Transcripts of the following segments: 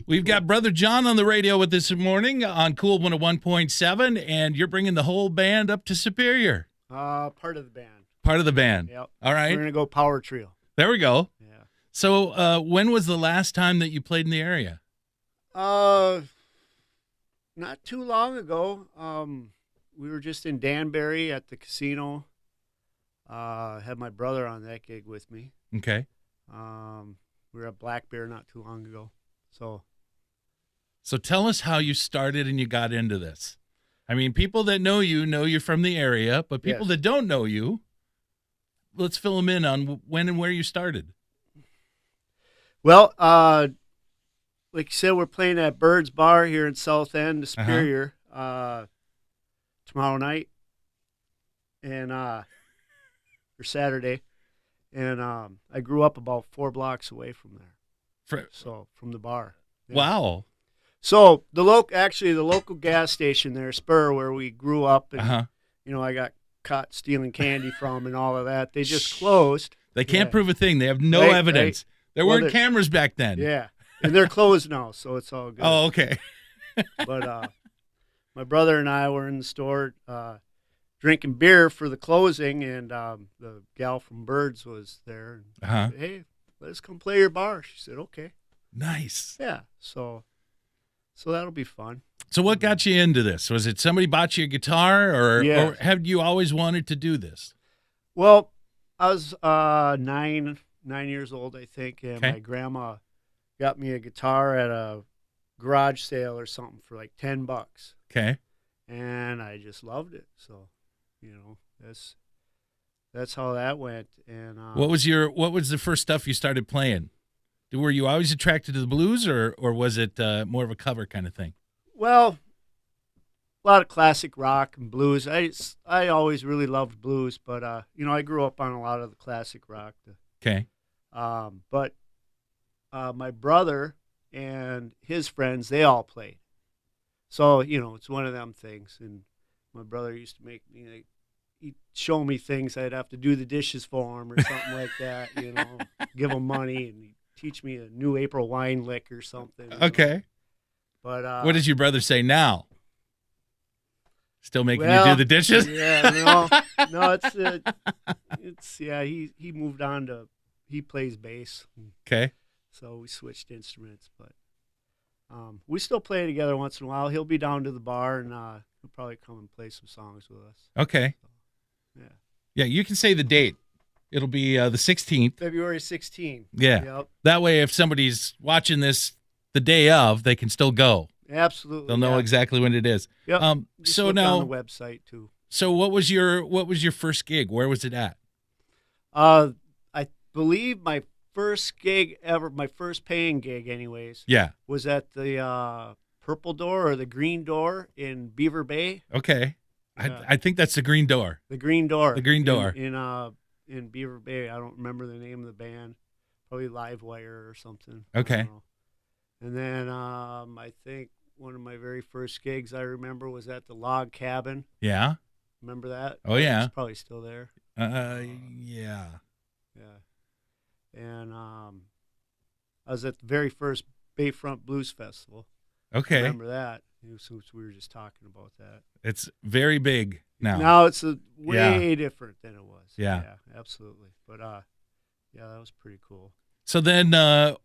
We've got Brother John on the radio with us this morning on Cool 101.7, and you're bringing the whole band up to Superior. Part of the band. Part of the band. Yep. All right. We're going to go power trio. There we go. Yeah. So when was the last time that you played in the area? Not too long ago. We were just in Danbury at the casino. Had my brother on that gig with me. Okay. We were at Black Bear not too long ago. So tell us how you started and you got into this. I mean, people that know you're from the area, but people Yes. that don't know you, let's fill them in on when and where you started. Well, like you said, we're playing at Bird's Bar here in South End, Superior, tomorrow night, and or Saturday. And I grew up about 4 blocks away from there. From the bar. Yeah. Wow. So the local gas station there, Spur, where we grew up, and I got caught stealing candy from and all of that. They just closed. They can't prove a thing. They have no evidence. There weren't cameras back then. Yeah, and they're closed now, so it's all good. Oh, okay. But my brother and I were in the store drinking beer for the closing, and the gal from Birds was there. And said, hey, let us come play your bar. She said, okay. Nice. Yeah, so that'll be fun. So what got you into this? Was it somebody bought you a guitar, or have you always wanted to do this? Well, I was 9 years old, I think, and my grandma got me a guitar at a garage sale or something for like $10. Okay. And I just loved it. So, that's how that went. And what was the first stuff you started playing? Were you always attracted to the blues, or was it more of a cover kind of thing? Well, a lot of classic rock and blues. I always really loved blues, but I grew up on a lot of the classic rock. Okay. But my brother and his friends, they all played. So, it's one of them things. And my brother used to make me, he'd show me things I'd have to do the dishes for him or something like that, give him money, and he'd teach me a new April wine lick or something. Okay. But what does your brother say now? Still making you do the dishes? Yeah, no, he moved on he plays bass. Okay. So we switched instruments, but we still play together once in a while. He'll be down to the bar, and he'll probably come and play some songs with us. Okay. So, yeah, you can say the date. It'll be the 16th. February 16th. Yeah. Yep. That way, if somebody's watching this the day of, they can still go. Absolutely. They'll know exactly when it is. Yep. So look now on the website too. So what was your first gig? Where was it at? I believe my first gig ever, my first paying gig anyways, was at the Purple Door or the Green Door in Beaver Bay. Okay. I think that's the Green Door. The Green Door. The Green Door. In Beaver Bay. I don't remember the name of the band. Probably Livewire or something. Okay. And then I think one of my very first gigs I remember was at the Log Cabin. Yeah. Remember that? Oh, yeah. It's probably still there. Yeah. Yeah. And I was at the very first Bayfront Blues Festival. Okay. I remember that. Since we were just talking about that. It's very big now. Now it's way different than it was. Yeah. Yeah, absolutely. But that was pretty cool. So then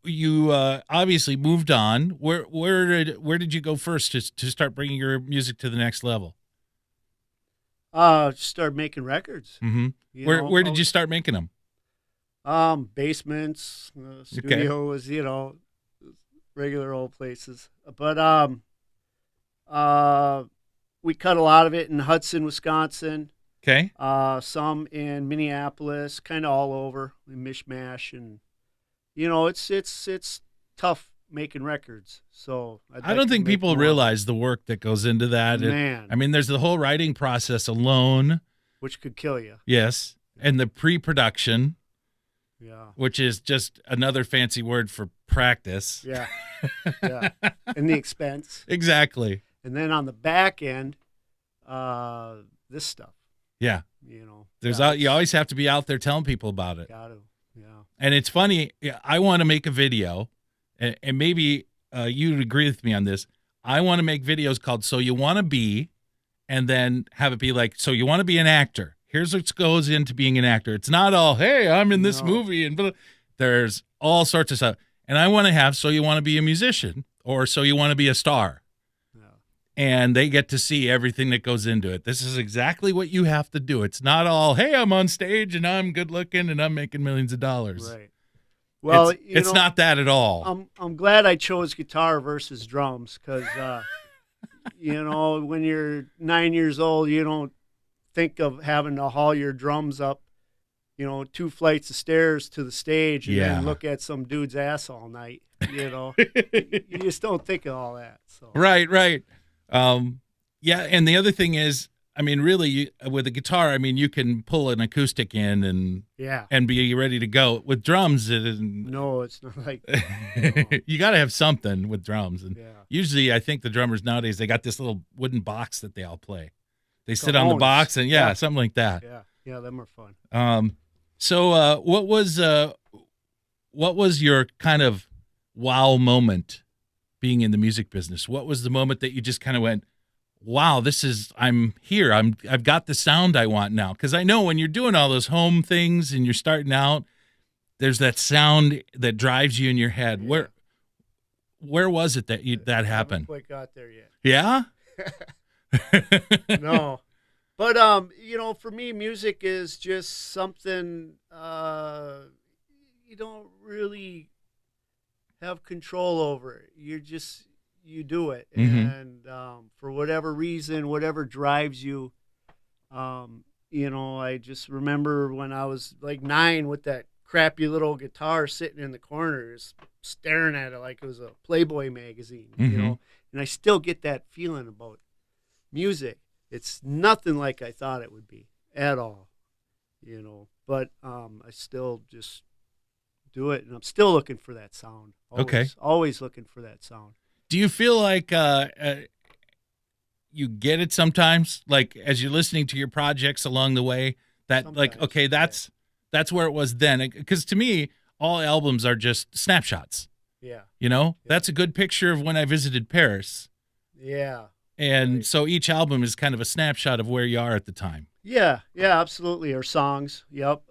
you obviously moved on. Where did you go first to start bringing your music to the next level? Just started making records. Mm-hmm. Where did you start making them? Basements, studio was, regular old places. But we cut a lot of it in Hudson, Wisconsin. Okay. Some in Minneapolis, kind of all over, mishmash, and it's tough making records. So I don't think people realize the work that goes into that. Man, I mean, there's the whole writing process alone, which could kill you. Yes, and the pre-production. Yeah. Which is just another fancy word for practice. Yeah. Yeah. And the expense. Exactly. And then on the back end, this stuff. Yeah. You always have to be out there telling people about it. Got to. Yeah. And it's funny, I want to make a video, and maybe you'd agree with me on this. I want to make videos called "So You Want to Be," and then have it be like, "So you want to be an actor? Here's what goes into being an actor." It's not all, "Hey, I'm in this No. movie," and blah. There's all sorts of stuff. And I want to have "So You Want to Be a Musician," or "So You Want to Be a Star," No. and they get to see everything that goes into it. This is exactly what you have to do. It's not all, "Hey, I'm on stage and I'm good looking and I'm making millions of dollars." Right. Well, It's not that at all. I'm glad I chose guitar versus drums because, when you're 9 years old, you don't think of having to haul your drums up, 2 flights of stairs to the stage and Yeah. then look at some dude's ass all night. You just don't think of all that. So Right. Yeah, and the other thing is, I mean, really, with a guitar, I mean, you can pull an acoustic in yeah, and be ready to go. With drums, it isn't. no, it's not like You got to have something with drums, and yeah. usually, I think the drummers nowadays they got this little wooden box that they all play. They sit on the Cajones. box, and Yeah. something like that. Yeah, them are fun. So what was your kind of wow moment being in the music business? What was the moment that you just kind of went, "Wow, I'm here. I've got the sound I want now"? Because I know when you're doing all those home things and you're starting out, there's that sound that drives you in your head. Yeah. Where was it that Haven't happened? quite got there yet. Yeah. No. But for me, music is just something you don't really have control over. You do it, Mhm. and for whatever reason, whatever drives you, I just remember when I was like 9 with that crappy little guitar sitting in the corner, just staring at it like it was a Playboy magazine, Mhm. and I still get that feeling about music. It's nothing like I thought it would be at all, but I still just do it, and I'm still looking for that sound. Okay. Always looking for that sound. Do you feel like you get it sometimes, like as you're listening to your projects along the way, that like, Sometimes, okay, that's where it was then? Because to me, all albums are just snapshots. Yeah, That's a good picture of when I visited Paris, yeah, and right. so each album is kind of a snapshot of where you are at the time. Yeah, absolutely. Or songs. Yep.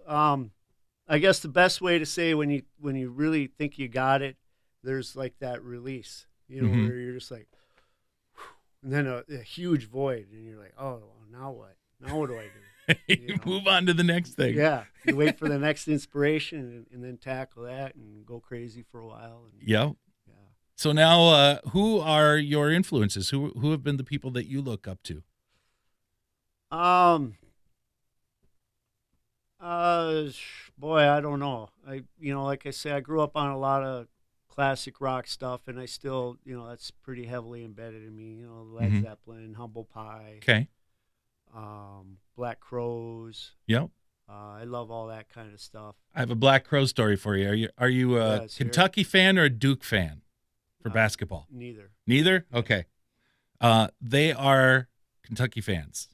I guess the best way to say when you really think you got it, there's like that release, Mhm. where you're just like, and then a huge void, and you're like, oh, well, now what? Now what do I do? You move on to the next thing. Yeah, you wait for the next inspiration, and then tackle that and go crazy for a while. And, Yep. yeah. So now, who are your influences? Who have been the people that you look up to? Um. Boy, I don't know. Like I say, I grew up on a lot of classic rock stuff, and I still, that's pretty heavily embedded in me. Led Mhm. Zeppelin, Humble Pie, Okay. Black Crowes. Yep. I love all that kind of stuff. I have a Black Crow story for you. Are you a Yes, hear it. Kentucky fan or a Duke fan for Uh, basketball? Neither. Neither? Okay. They are Kentucky fans.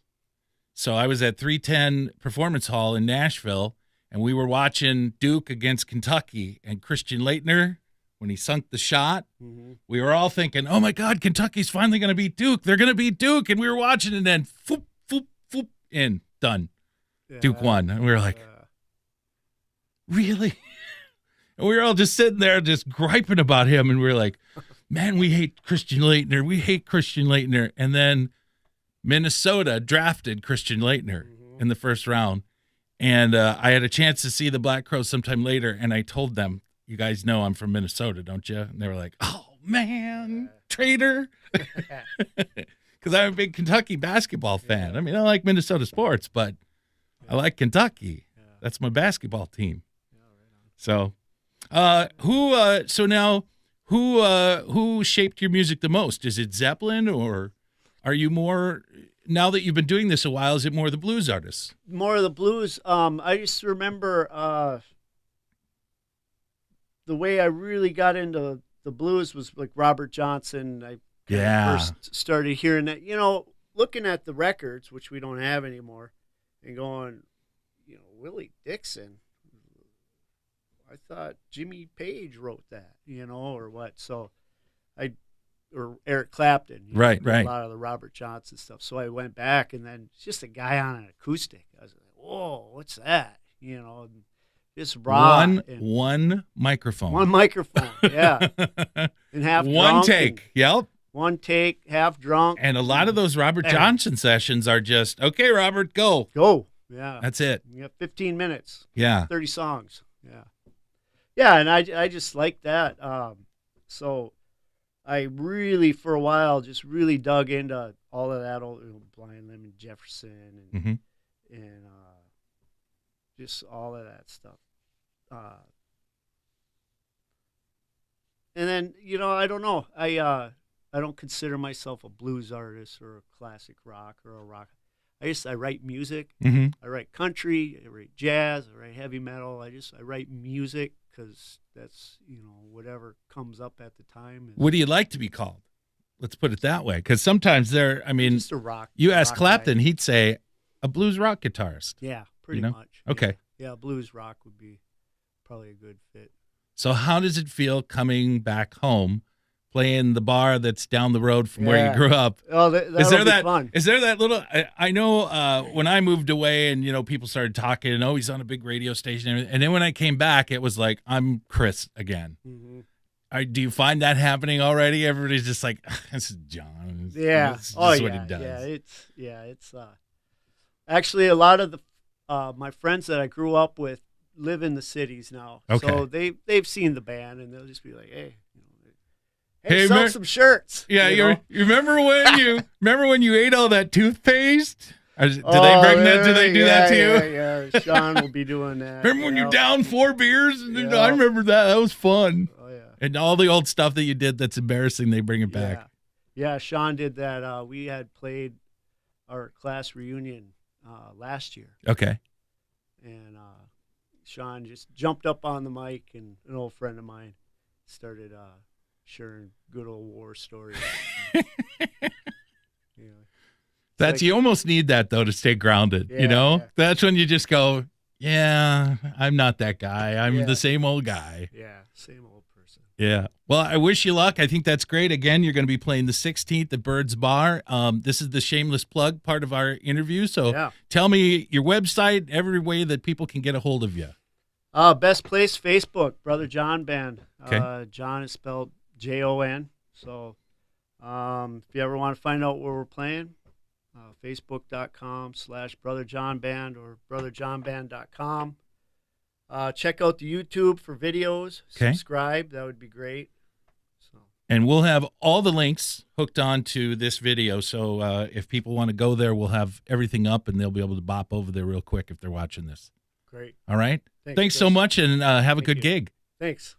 So I was at 310 Performance Hall in Nashville, and we were watching Duke against Kentucky, and Christian Laettner, when he sunk the shot, Mm-hmm. we were all thinking, "Oh my God, Kentucky's finally going to beat Duke. They're going to beat Duke." And we were watching, and then foop, foop, foop, in, done. Duke won. And we were like, "Really?" And we were all just sitting there just griping about him, and we were like, "Man, we hate Christian Laettner. We hate Christian Laettner." And then Minnesota drafted Christian Laettner in the first round. And I had a chance to see the Black Crows sometime later, and I told them, "You guys know I'm from Minnesota, don't you?" And they were like, "Oh, man, traitor." Because I'm a big Kentucky basketball fan. Yeah. I mean, I like Minnesota sports, but I like Kentucky. Yeah. That's my basketball team. Yeah, right on. So now who shaped your music the most? Is it Zeppelin, or are you more, now that you've been doing this a while, is it more the blues artists? More of the blues. I just remember the way I really got into the blues was like Robert Johnson. I first started hearing that, looking at the records, which we don't have anymore, and going, Willie Dixon. I thought Jimmy Page wrote that, or what. So or Eric Clapton. Right, did right. A lot of the Robert Johnson stuff. So I went back, and then it's just a guy on an acoustic. I was like, whoa, what's that? And just raw. One microphone. One microphone, yeah. And half one drunk. take. Yep. One take, half drunk. And a lot of those Robert Johnson sessions are just, okay, Robert, go. Go. Yeah. That's it. You got 15 minutes. Yeah. 30 songs. Yeah. Yeah, and I just like that. So I really, for a while, just really dug into all of that old Blind Lemon Jefferson and just all of that stuff. And then, I don't know. I don't consider myself a blues artist or a classic rock or a rock. I write music. Mm-hmm. I write country. I write jazz. I write heavy metal. I write music because that's whatever comes up at the time. What do you like to be called? Let's put it that way, because sometimes just a rock. You ask rock Clapton, guy. he'd say a blues rock guitarist. Yeah, pretty much. Okay. Yeah, blues rock would be probably a good fit. So how does it feel coming back home, playing the bar that's down the road from where you grew up? Oh, that'll be fun. Is there that little? I know when I moved away and people started talking, oh, he's on a big radio station, and then when I came back, it was like I'm Chris again. Mm-hmm. Do you find that happening already? Everybody's just like, this is John. Yeah. This is what he he does. It's actually a lot of the my friends that I grew up with live in the cities now. Okay. So they've seen the band, and they'll just be like, hey, Hey, sell some shirts. Yeah, you remember when you ate all that toothpaste? Do they do that to you? Yeah, Sean will be doing that. Remember when you downed 4 beers? I remember that. That was fun. Oh yeah. And all the old stuff that you did that's embarrassing, they bring it back. Yeah, Sean did that. We had played our class reunion last year. Okay. And Sean just jumped up on the mic, and an old friend of mine started sharing good old war stories. You almost need that though to stay grounded. Yeah. That's when you just go, yeah, I'm not that guy. I'm the same old guy. Yeah, same old person. Yeah. Well, I wish you luck. I think that's great. Again, you're going to be playing the 16th at Bird's Bar. This is the shameless plug part of our interview. So tell me your website, every way that people can get a hold of you. Best place, Facebook, Brother John Band. Okay. John is spelled Jon. So if you ever want to find out where we're playing, Facebook.com/Brother John Band or BrotherJohnBand.com. Check out the YouTube for videos. Okay. Subscribe. That would be great. And we'll have all the links hooked onto this video. So if people want to go there, we'll have everything up, and they'll be able to bop over there real quick if they're watching this. Great. All right. Thanks Chris. so much, and have a good gig. Thanks.